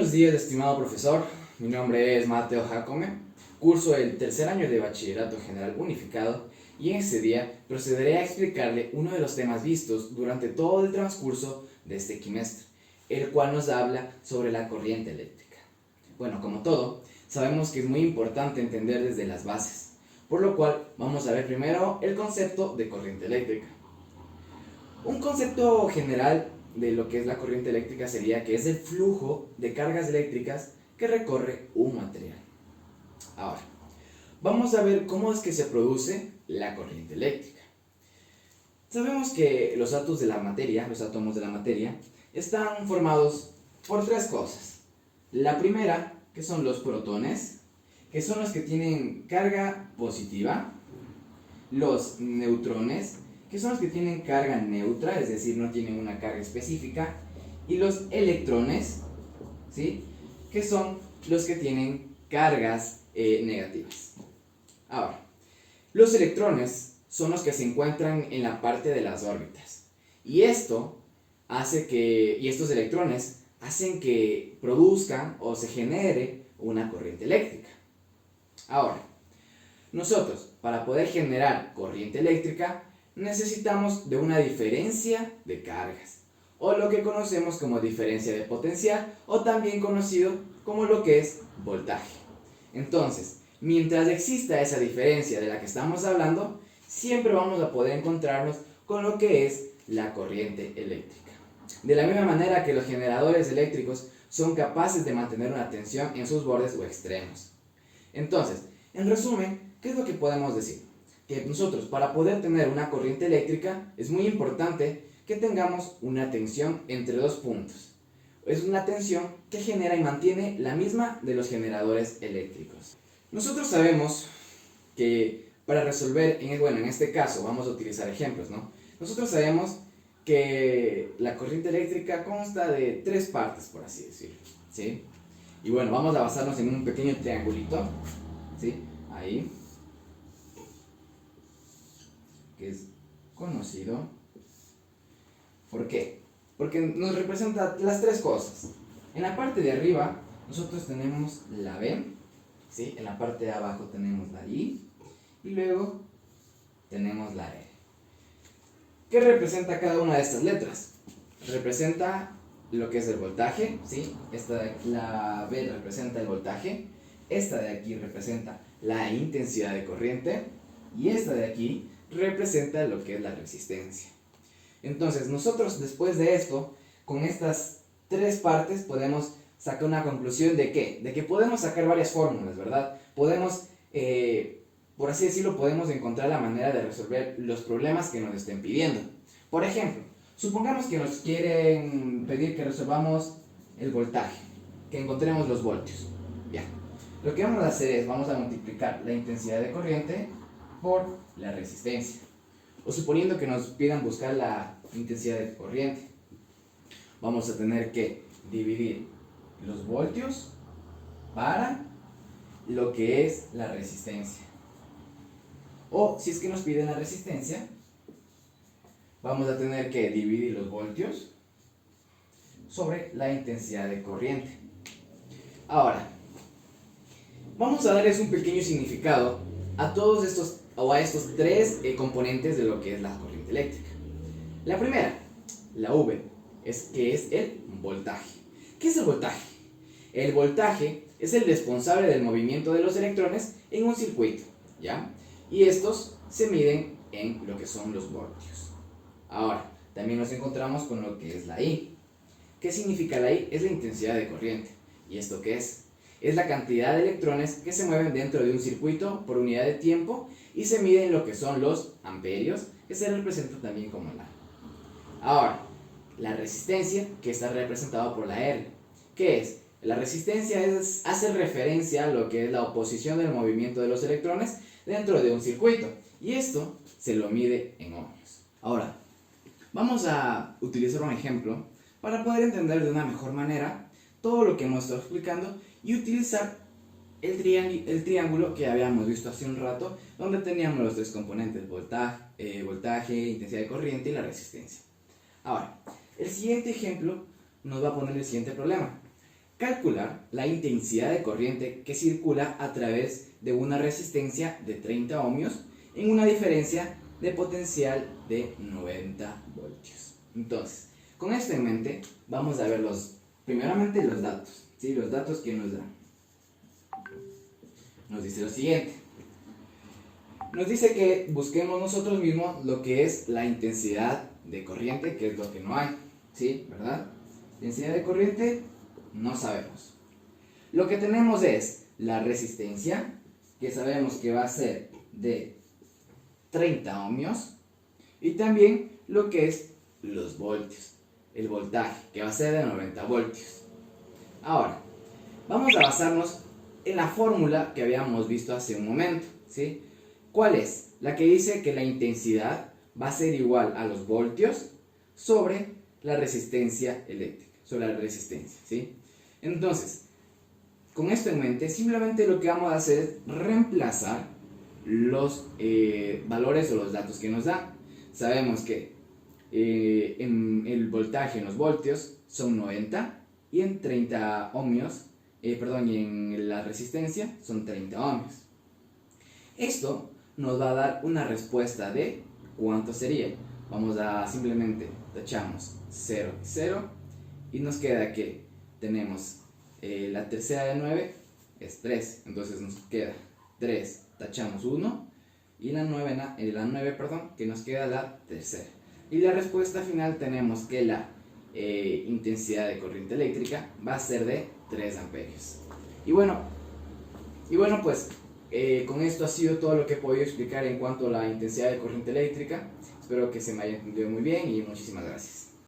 Buenos días, estimado profesor. Mi nombre es Mateo Jacome. Curso el tercer año de Bachillerato General Unificado y en este día procederé a explicarle uno de los temas vistos durante todo el transcurso de este quimestre, el cual nos habla sobre la corriente eléctrica. Bueno, como todo, sabemos que es muy importante entender desde las bases, por lo cual vamos a ver primero el concepto de corriente eléctrica. Un concepto general de lo que es la corriente eléctrica sería que es el flujo de cargas eléctricas que recorre un material. Ahora, vamos a ver cómo es que se produce la corriente eléctrica. Sabemos que los átomos de la materia, están formados por tres cosas. La primera, que son los protones, que son los que tienen carga positiva, los neutrones, que son los que tienen carga neutra, es decir, no tienen una carga específica, y los electrones, ¿sí?, que son los que tienen cargas negativas. Ahora, los electrones son los que se encuentran en la parte de las órbitas, y estos electrones hacen que produzcan o se genere una corriente eléctrica. Ahora, nosotros, para poder generar corriente eléctrica, necesitamos de una diferencia de cargas, o lo que conocemos como diferencia de potencial, o también conocido como lo que es voltaje. Entonces, mientras exista esa diferencia de la que estamos hablando, siempre vamos a poder encontrarnos con lo que es la corriente eléctrica. De la misma manera que los generadores eléctricos son capaces de mantener una tensión en sus bordes o extremos. Entonces, en resumen, ¿qué es lo que podemos decir? Que nosotros, para poder tener una corriente eléctrica, es muy importante que tengamos una tensión entre dos puntos. Es una tensión que genera y mantiene la misma de los generadores eléctricos. Nosotros sabemos que para resolver, en este caso vamos a utilizar ejemplos, ¿no? Nosotros sabemos que la corriente eléctrica consta de tres partes, por así decirlo, ¿sí? Y bueno, vamos a basarnos en un pequeño triangulito, ¿sí? Ahí, que es conocido. ¿Por qué? Porque nos representa las tres cosas. En la parte de arriba nosotros tenemos la B, ¿sí? En la parte de abajo tenemos la I y luego tenemos la R. ¿Qué representa cada una de estas letras? Representa lo que es el voltaje, ¿sí? La B representa el voltaje, esta de aquí representa la intensidad de corriente y esta de aquí representa lo que es la resistencia. Entonces, nosotros después de esto, con estas tres partes podemos sacar una conclusión de ¿qué? De que podemos sacar varias fórmulas, ¿verdad? Podemos, por así decirlo, podemos encontrar la manera de resolver los problemas que nos estén pidiendo. Por ejemplo, supongamos que nos quieren pedir que resolvamos el voltaje, que encontremos los voltios. Bien, lo que vamos a hacer es, vamos a multiplicar la intensidad de corriente por la resistencia. O suponiendo que nos pidan buscar la intensidad de corriente, vamos a tener que dividir los voltios para lo que es la resistencia. O si es que nos piden la resistencia, vamos a tener que dividir los voltios sobre la intensidad de corriente. Ahora, vamos a darles un pequeño significado a todos estos estos tres componentes de lo que es la corriente eléctrica. La primera, la V, que es el voltaje. ¿Qué es el voltaje? El voltaje es el responsable del movimiento de los electrones en un circuito, ¿ya? Y estos se miden en lo que son los voltios. Ahora, también nos encontramos con lo que es la I. ¿Qué significa la I? Es la intensidad de corriente. ¿Y esto qué es? Es la cantidad de electrones que se mueven dentro de un circuito por unidad de tiempo y se mide en lo que son los amperios, que se representa también como la. Ahora, la resistencia, que está representada por la R. ¿Qué es? La resistencia hace referencia a lo que es la oposición del movimiento de los electrones dentro de un circuito, y esto se lo mide en ohmios. Ahora, vamos a utilizar un ejemplo para poder entender de una mejor manera todo lo que hemos estado explicando y utilizar el triángulo que habíamos visto hace un rato, donde teníamos los tres componentes, voltaje, intensidad de corriente y la resistencia. Ahora, el siguiente ejemplo nos va a poner el siguiente problema. calcular la intensidad de corriente que circula a través de una resistencia de 30 ohmios en una diferencia de potencial de 90 voltios. Entonces, con esto en mente, vamos a ver primeramente los datos, ¿sí? Los datos que nos dan. Nos dice lo siguiente. Nos dice que busquemos nosotros mismos lo que es la intensidad de corriente, que es lo que no hay, ¿sí? ¿Verdad? Intensidad de corriente, no sabemos. Lo que tenemos es la resistencia, que sabemos que va a ser de 30 ohmios, y también lo que es los voltios, el voltaje, que va a ser de 90 voltios. Ahora, vamos a basarnos en la fórmula que habíamos visto hace un momento, ¿sí? ¿Cuál es? La que dice que la intensidad va a ser igual a los voltios sobre la resistencia eléctrica, sobre la resistencia, ¿sí? Entonces, con esto en mente, simplemente lo que vamos a hacer es reemplazar los valores o los datos que nos dan. Sabemos que en el voltaje en los voltios son 90 y en 30 ohmios, y en la resistencia son 30 ohmios. Esto nos va a dar una respuesta de ¿cuánto sería? Vamos a simplemente tachamos 0 y 0 y nos queda que tenemos la tercera de 9 es 3, entonces nos queda 3, tachamos 1 y la 9, que nos queda la tercera. Y la respuesta final tenemos que la intensidad de corriente eléctrica va a ser de 3 amperios. Y bueno pues con esto ha sido todo lo que he podido explicar en cuanto a la intensidad de corriente eléctrica. Espero que se me haya entendido muy bien y muchísimas gracias.